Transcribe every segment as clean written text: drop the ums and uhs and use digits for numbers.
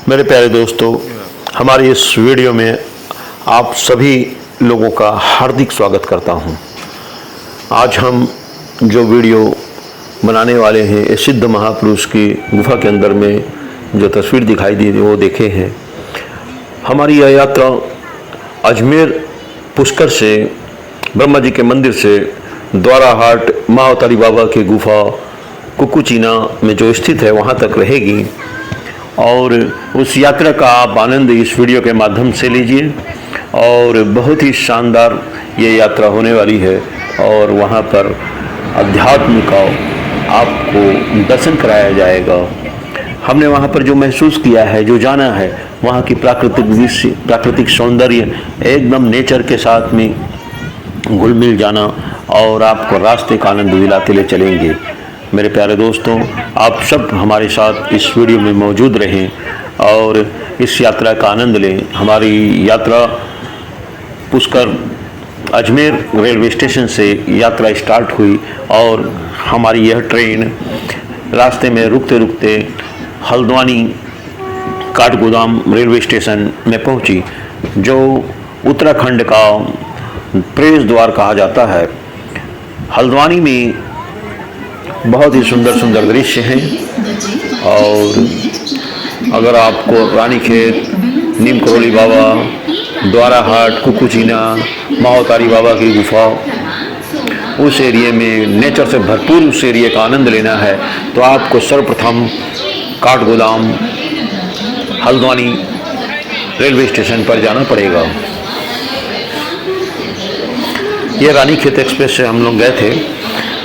मेरे प्यारे दोस्तों, हमारी इस वीडियो में आप सभी लोगों का हार्दिक स्वागत करता हूं। आज हम जो वीडियो बनाने वाले हैं इस सिद्ध महापुरुष की गुफा के अंदर में जो तस्वीर दिखाई दी वो देखे हैं। हमारी यह यात्रा अजमेर पुष्कर से ब्रह्मा जी के मंदिर से द्वाराहाट महाअवतारी बाबा की गुफा कुकुचीना में जो स्थित है वहाँ तक रहेगी और उस यात्रा का आप आनंद इस वीडियो के माध्यम से लीजिए। और बहुत ही शानदार ये यात्रा होने वाली है और वहाँ पर अध्यात्म का आपको दर्शन कराया जाएगा। हमने वहाँ पर जो महसूस किया है, जो जाना है, वहाँ की प्राकृतिक दृश्य, प्राकृतिक सौंदर्य, एकदम नेचर के साथ में घुल मिल जाना और आपको रास्ते का आनंद दिलाते ले चलेंगे। मेरे प्यारे दोस्तों, आप सब हमारे साथ इस वीडियो में मौजूद रहें और इस यात्रा का आनंद लें। हमारी यात्रा पुष्कर अजमेर रेलवे स्टेशन से यात्रा स्टार्ट हुई और हमारी यह ट्रेन रास्ते में रुकते रुकते हल्द्वानी काठगोदाम रेलवे स्टेशन में पहुंची, जो उत्तराखंड का प्रवेश द्वार कहा जाता है। हल्द्वानी में बहुत ही सुंदर सुंदर दृश्य हैं और अगर आपको रानीखेत, नीम करोली बाबा, द्वाराहाट, कुकुचीना, महाअवतारी बाबा की गुफा, उस एरिए में नेचर से भरपूर उस एरिए का आनंद लेना है तो आपको सर्वप्रथम काठगोदाम हल्द्वानी रेलवे स्टेशन पर जाना पड़ेगा। ये रानीखेत एक्सप्रेस से हम लोग गए थे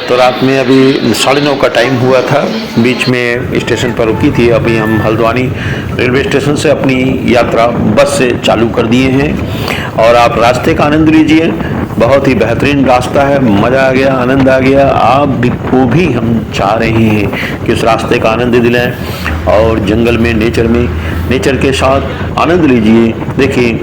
तो रात में अभी 9:30 का टाइम हुआ था, बीच में स्टेशन पर रुकी थी। अभी हम हल्द्वानी रेलवे स्टेशन से अपनी यात्रा बस से चालू कर दिए हैं और आप रास्ते का आनंद लीजिए। बहुत ही बेहतरीन रास्ता है, मज़ा आ गया, आनंद आ गया। आप भी को भी हम चाह रहे हैं कि उस रास्ते का आनंद दिलाएं और जंगल में, नेचर के साथ आनंद लीजिए। देखिए,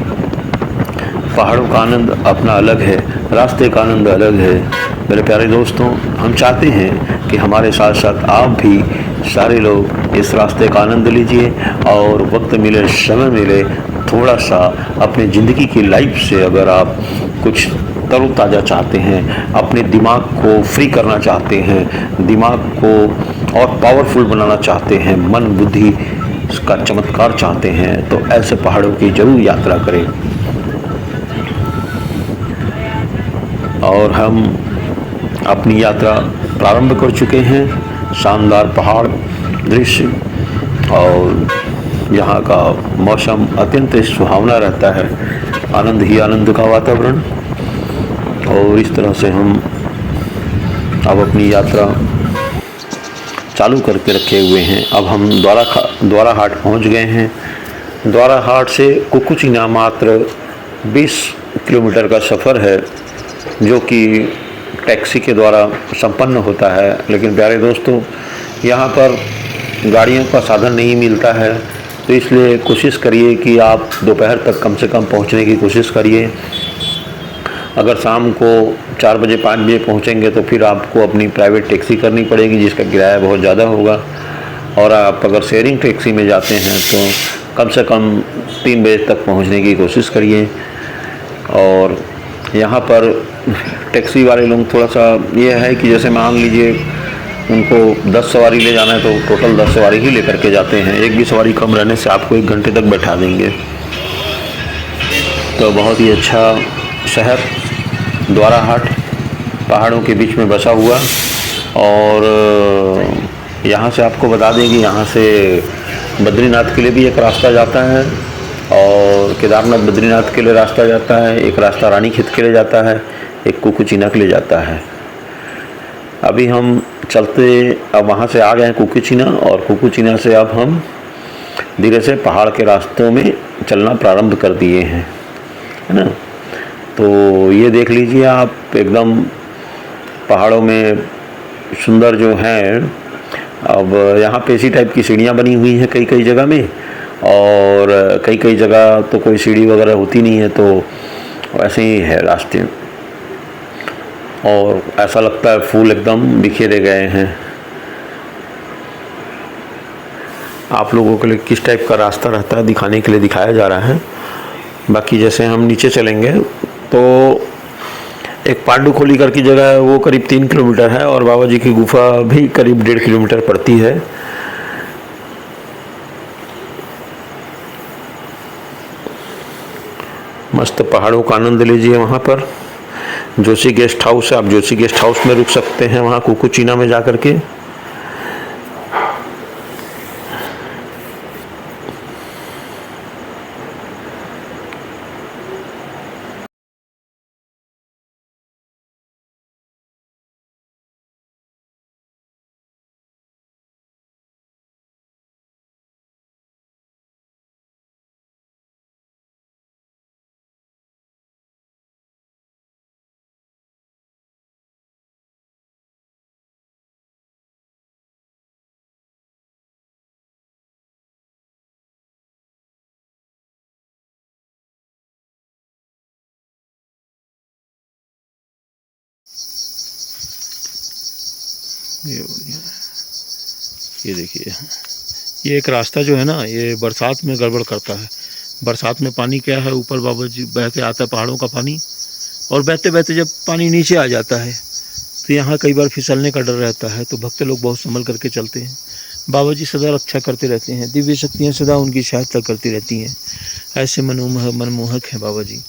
पहाड़ों का आनंद अपना अलग है, रास्ते का आनंद अलग है। मेरे प्यारे दोस्तों, हम चाहते हैं कि हमारे साथ साथ आप भी सारे लोग इस रास्ते का आनंद लीजिए और वक्त मिले, समय मिले, थोड़ा सा अपने ज़िंदगी की लाइफ से अगर आप कुछ तरोताज़ा चाहते हैं, अपने दिमाग को फ्री करना चाहते हैं, दिमाग को और पावरफुल बनाना चाहते हैं, मन बुद्धि का चमत्कार चाहते हैं, तो ऐसे पहाड़ों की ज़रूर यात्रा करें। और हम अपनी यात्रा प्रारंभ कर चुके हैं। शानदार पहाड़ दृश्य और यहाँ का मौसम अत्यंत सुहावना रहता है, आनंद ही आनंद का वातावरण। और इस तरह से हम अब अपनी यात्रा चालू करके रखे हुए हैं। अब हम द्वाराहाट पहुँच गए हैं। द्वाराहाट से कुकुचीना मात्र 20 किलोमीटर का सफ़र है, जो कि टैक्सी के द्वारा संपन्न होता है। लेकिन प्यारे दोस्तों, यहाँ पर गाड़ियों का साधन नहीं मिलता है, तो इसलिए कोशिश करिए कि आप दोपहर तक कम से कम पहुँचने की कोशिश करिए। अगर शाम को 4 बजे 5 बजे पहुँचेंगे तो फिर आपको अपनी प्राइवेट टैक्सी करनी पड़ेगी, जिसका किराया बहुत ज़्यादा होगा। और आप अगर शेयरिंग टैक्सी में जाते हैं तो कम से कम 3 बजे तक पहुँचने की कोशिश करिए। और यहाँ पर टैक्सी वाले लोग थोड़ा सा ये है कि जैसे मान लीजिए उनको 10 सवारी ले जाना है तो टोटल 10 सवारी ही लेकर के जाते हैं। एक भी सवारी कम रहने से आपको 1 घंटे तक बैठा देंगे। तो बहुत ही अच्छा शहर द्वाराहाट पहाड़ों के बीच में बसा हुआ। और यहाँ से आपको बता दें कि यहाँ से बद्रीनाथ के लिए भी एक रास्ता जाता है और केदारनाथ बद्रीनाथ के लिए रास्ता जाता है, एक रास्ता रानीखेत के लिए जाता है, एक कुकुचीना के लिए जाता है। अभी हम चलते अब वहाँ से आ गए हैं कुकुचीना, और कुकुचीना से अब हम धीरे से पहाड़ के रास्तों में चलना प्रारंभ कर दिए हैं, है ना। तो ये देख लीजिए आप, एकदम पहाड़ों में सुंदर जो हैं। अब यहाँ पे इसी टाइप की सीढ़ियाँ बनी हुई हैं कई कई जगह में, और कई कई जगह तो कोई सीढ़ी वगैरह होती नहीं है, तो ऐसे ही है रास्ते। और ऐसा लगता है फूल एकदम बिखेरे गए हैं। आप लोगों के लिए किस टाइप का रास्ता रहता है दिखाने के लिए दिखाया जा रहा है। बाकी जैसे हम नीचे चलेंगे तो एक पांडुखोली कर की जगह है, वो करीब 3 किलोमीटर है और बाबा जी की गुफा भी करीब 1.5 किलोमीटर पड़ती है। मस्त पहाड़ों का आनंद लीजिए। वहाँ पर जोशी गेस्ट हाउस है, आप जोशी गेस्ट हाउस में रुक सकते हैं वहाँ कुकुचीना में जा कर के। ये देखिए, ये एक रास्ता जो है ना, ये बरसात में गड़बड़ करता है। बरसात में पानी क्या है, ऊपर बाबा जी बह के आता है पहाड़ों का पानी, और बहते बहते जब पानी नीचे आ जाता है तो यहाँ कई बार फिसलने का डर रहता है। तो भक्त लोग बहुत संभल करके चलते हैं। बाबा जी सदा रक्षा करते रहते हैं, दिव्य शक्तियाँ सदा उनकी सहायता करती रहती हैं। ऐसे मनमोहक हैं बाबा जी।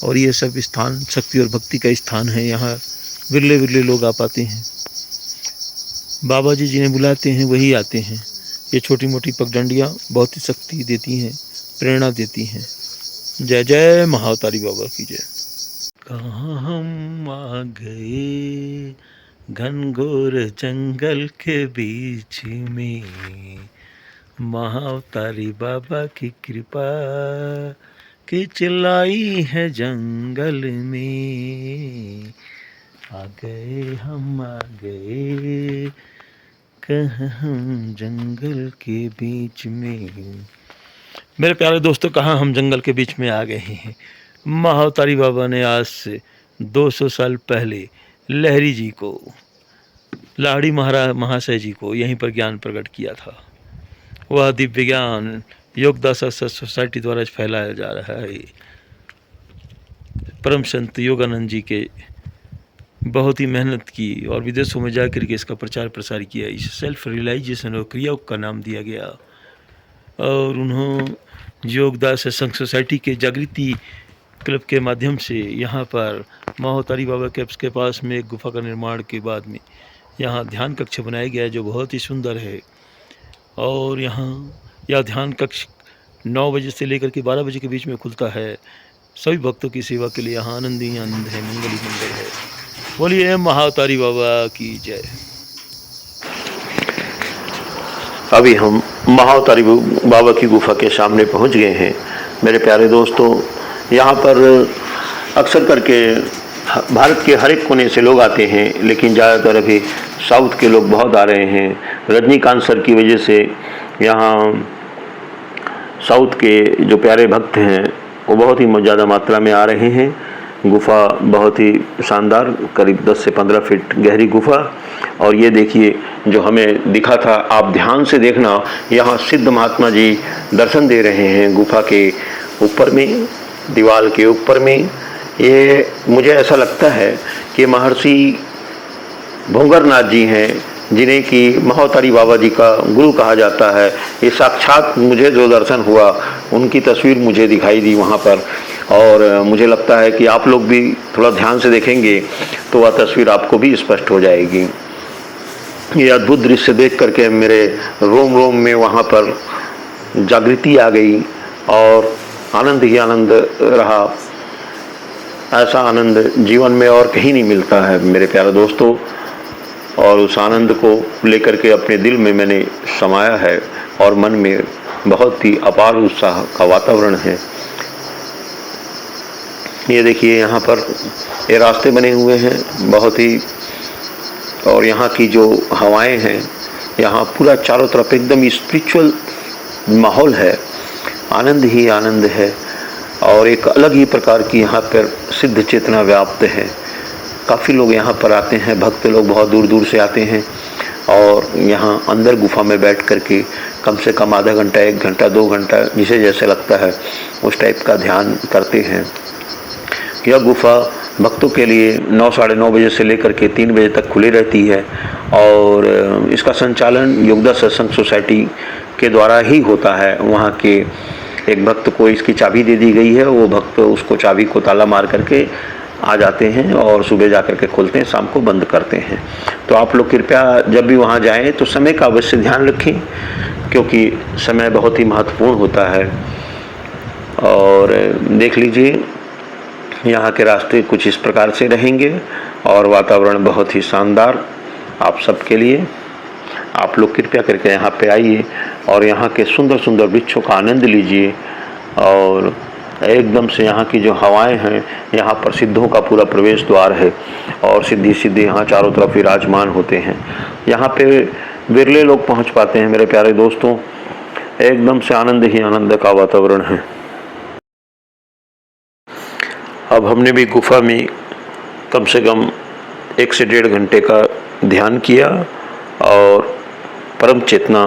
और ये सब स्थान शक्ति और भक्ति का स्थान है। यहाँ विरले विरले लोग आ पाते हैं। बाबा जी जिन्हें बुलाते हैं वही आते हैं। ये छोटी मोटी पगडंडियाँ बहुत ही शक्ति देती हैं, प्रेरणा देती हैं। जय जय महाअवतारी बाबा की जय। कहाँ हम आ गए घनघोर जंगल के बीच में, महाअवतारी बाबा की कृपा की चिल्लाई है जंगल में। आ गए हम आ गए कहाँ हम जंगल के बीच में। मेरे प्यारे दोस्तों, कहाँ हम जंगल के बीच में आ गए हैं। महाअवतारी बाबा ने आज से 200 साल पहले लहरी जी को, लाड़ी महाशय जी को यहीं पर ज्ञान प्रकट किया था। वह दिव्य ज्ञान योगदास सोसाइटी द्वारा फैलाया जा रहा है। परम संत योगानंद जी के बहुत ही मेहनत की और विदेशों में जाकर के इसका प्रचार प्रसार किया। इसे सेल्फ रियलाइजेशन और क्रियायोग का नाम दिया गया। और उन्होंने योगदास संघ सोसाइटी के जागृति क्लब के माध्यम से यहाँ पर महाअवतारी बाबा कैप्स के पास में एक गुफा का निर्माण के बाद में यहाँ ध्यान कक्ष बनाया गया है, जो बहुत ही सुंदर है। और यहाँ यह ध्यान कक्ष 9 बजे से लेकर के 12 बजे के बीच में खुलता है। सभी भक्तों की सेवा के लिए यहाँ आनंद ही आनंद है, मंगल ही मंगल है। बोलिए महाअवतारी बाबा की जय। अभी हम महाअवतारी बाबा की गुफा के सामने पहुंच गए हैं। मेरे प्यारे दोस्तों, यहाँ पर अक्सर करके भारत के हर एक कोने से लोग आते हैं, लेकिन ज़्यादातर अभी साउथ के लोग बहुत आ रहे हैं। रजनीकांत सर की वजह से यहाँ साउथ के जो प्यारे भक्त हैं वो बहुत ही ज़्यादा मात्रा में आ रहे हैं। गुफा बहुत ही शानदार, करीब 10 से 15 फीट गहरी गुफा। और ये देखिए जो हमें दिखा था, आप ध्यान से देखना, यहाँ सिद्ध महात्मा जी दर्शन दे रहे हैं गुफा के ऊपर में, दीवार के ऊपर में। ये मुझे ऐसा लगता है कि महर्षि भोंगरनाथ जी हैं, जिन्हें कि महाअवतारी बाबा जी का गुरु कहा जाता है। ये साक्षात मुझे जो दर्शन हुआ, उनकी तस्वीर मुझे दिखाई दी वहाँ पर। और मुझे लगता है कि आप लोग भी थोड़ा ध्यान से देखेंगे तो वह तस्वीर आपको भी स्पष्ट हो जाएगी। ये अद्भुत दृश्य देख करके मेरे रोम रोम में वहाँ पर जागृति आ गई और आनंद ही आनंद रहा। ऐसा आनंद जीवन में और कहीं नहीं मिलता है मेरे प्यारे दोस्तों। और उस आनंद को लेकर के अपने दिल में मैंने समाया है और मन में बहुत ही अपार उत्साह का वातावरण है। ये देखिए यहाँ पर ये रास्ते बने हुए हैं बहुत ही, और यहाँ की जो हवाएं हैं, यहाँ पूरा चारों तरफ एकदम स्पिरिचुअल माहौल है, आनंद ही आनंद है। और एक अलग ही प्रकार की यहाँ पर सिद्ध चेतना व्याप्त है। काफ़ी लोग यहाँ पर आते हैं, भक्त लोग बहुत दूर दूर से आते हैं और यहाँ अंदर गुफा में बैठ करके कम से कम आधा घंटा, 1 घंटा, 2 घंटा, जिसे जैसे लगता है उस टाइप का ध्यान करते हैं। यह गुफा भक्तों के लिए 9, साढ़े 9 बजे से लेकर के 3 बजे तक खुली रहती है और इसका संचालन योगदा सत्संग सोसाइटी के द्वारा ही होता है। वहाँ के एक भक्त को इसकी चाबी दे दी गई है, वो भक्त उसको चाबी को ताला मार करके आ जाते हैं और सुबह जा कर के खोलते हैं, शाम को बंद करते हैं। तो आप लोग कृपया जब भी वहाँ जाएं तो समय का अवश्य ध्यान रखें, क्योंकि समय बहुत ही महत्वपूर्ण होता है। और देख लीजिए यहाँ के रास्ते कुछ इस प्रकार से रहेंगे और वातावरण बहुत ही शानदार आप सबके लिए। आप लोग कृपया करके यहाँ पे आइए और यहाँ के सुंदर सुंदर वृक्षों का आनंद लीजिए और एकदम से यहाँ की जो हवाएं हैं, यहाँ पर सिद्धों का पूरा प्रवेश द्वार है और सिद्धि सिद्धि यहाँ चारों तरफ विराजमान होते हैं। यहाँ पे विरले लोग पहुँच पाते हैं मेरे प्यारे दोस्तों। एकदम से आनंद ही आनंद का वातावरण है। अब हमने भी गुफा में कम से कम 1 से 1.5 घंटे का ध्यान किया और परम चेतना,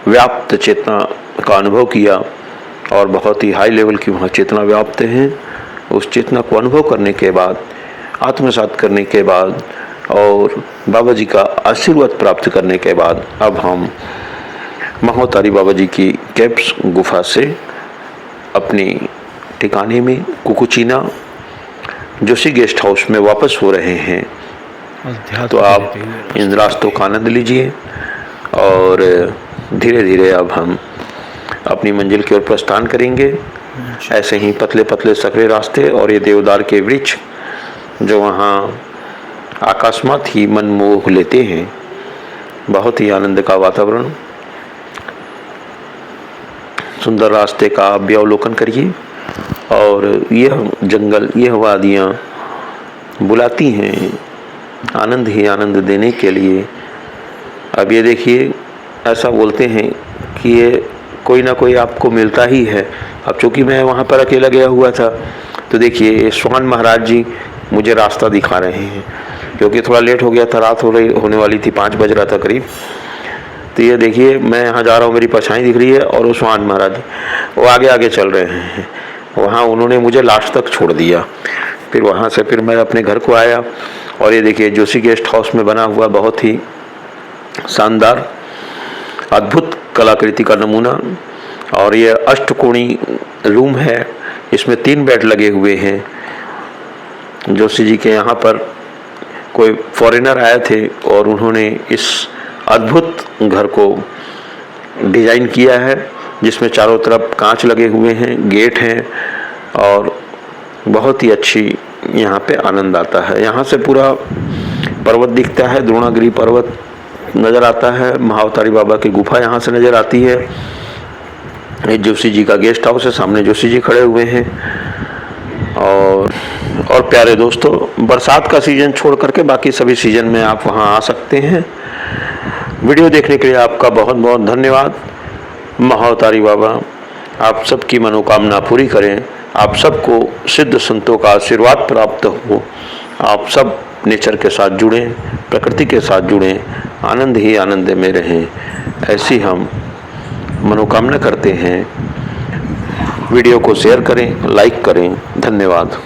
व्याप्त चेतना का अनुभव किया और बहुत ही हाई लेवल की वहाँ चेतना व्याप्त है। उस चेतना को अनुभव करने के बाद, आत्मसात करने के बाद और बाबा जी का आशीर्वाद प्राप्त करने के बाद अब हम महोतारी बाबा जी की केव्स गुफा से अपनी ठिकाने में कुकुचीना जोशी गेस्ट हाउस में वापस हो रहे हैं। तो आप इन रास्तों का आनंद लीजिए और धीरे धीरे अब हम अपनी मंजिल की ओर प्रस्थान करेंगे। ऐसे ही पतले पतले सकरे रास्ते और ये देवदार के वृक्ष जो वहाँ अकस्मात ही मन मोह लेते हैं। बहुत ही आनंद का वातावरण, सुंदर रास्ते का आप भी अवलोकन करिए और यह जंगल, यह वादियाँ बुलाती हैं आनंद ही आनंद देने के लिए। अब ये देखिए, ऐसा बोलते हैं कि ये कोई ना कोई आपको मिलता ही है। अब चूँकि मैं वहाँ पर अकेला गया हुआ था तो देखिए स्वान महाराज जी मुझे रास्ता दिखा रहे हैं, क्योंकि थोड़ा लेट हो गया था, रात होने वाली थी, 5 बज रहा था करीब। तो ये देखिए मैं यहाँ जा रहा हूँ, मेरी परछाई दिख रही है और वो स्वान महाराज वो आगे आगे चल रहे हैं। वहाँ उन्होंने मुझे लास्ट तक छोड़ दिया। फिर वहाँ से फिर मैं अपने घर को आया और ये देखिए जोशी गेस्ट हाउस में बना हुआ बहुत ही शानदार अद्भुत कलाकृति का नमूना। और ये अष्टकोणी रूम है, इसमें 3 बेड लगे हुए हैं। जोशी जी के यहाँ पर कोई फॉरेनर आए थे और उन्होंने इस अद्भुत घर को डिजाइन किया है, जिसमें चारों तरफ कांच लगे हुए हैं, गेट हैं और बहुत ही अच्छी यहाँ पे आनंद आता है। यहाँ से पूरा पर्वत दिखता है, द्रोणागिरी पर्वत नज़र आता है, महाअवतारी बाबा की गुफा यहाँ से नज़र आती है। ये जोशी जी का गेस्ट हाउस है, सामने जोशी जी खड़े हुए हैं। और प्यारे दोस्तों, बरसात का सीज़न छोड़ करके बाकी सभी सीज़न में आप वहाँ आ सकते हैं। वीडियो देखने के लिए आपका बहुत बहुत धन्यवाद। महाअवतारी बाबा आप सबकी मनोकामना पूरी करें, आप सबको सिद्ध संतों का आशीर्वाद प्राप्त हो, आप सब नेचर के साथ जुड़ें, प्रकृति के साथ जुड़ें, आनंद ही आनंद में रहें, ऐसी हम मनोकामना करते हैं। वीडियो को शेयर करें, लाइक करें। धन्यवाद।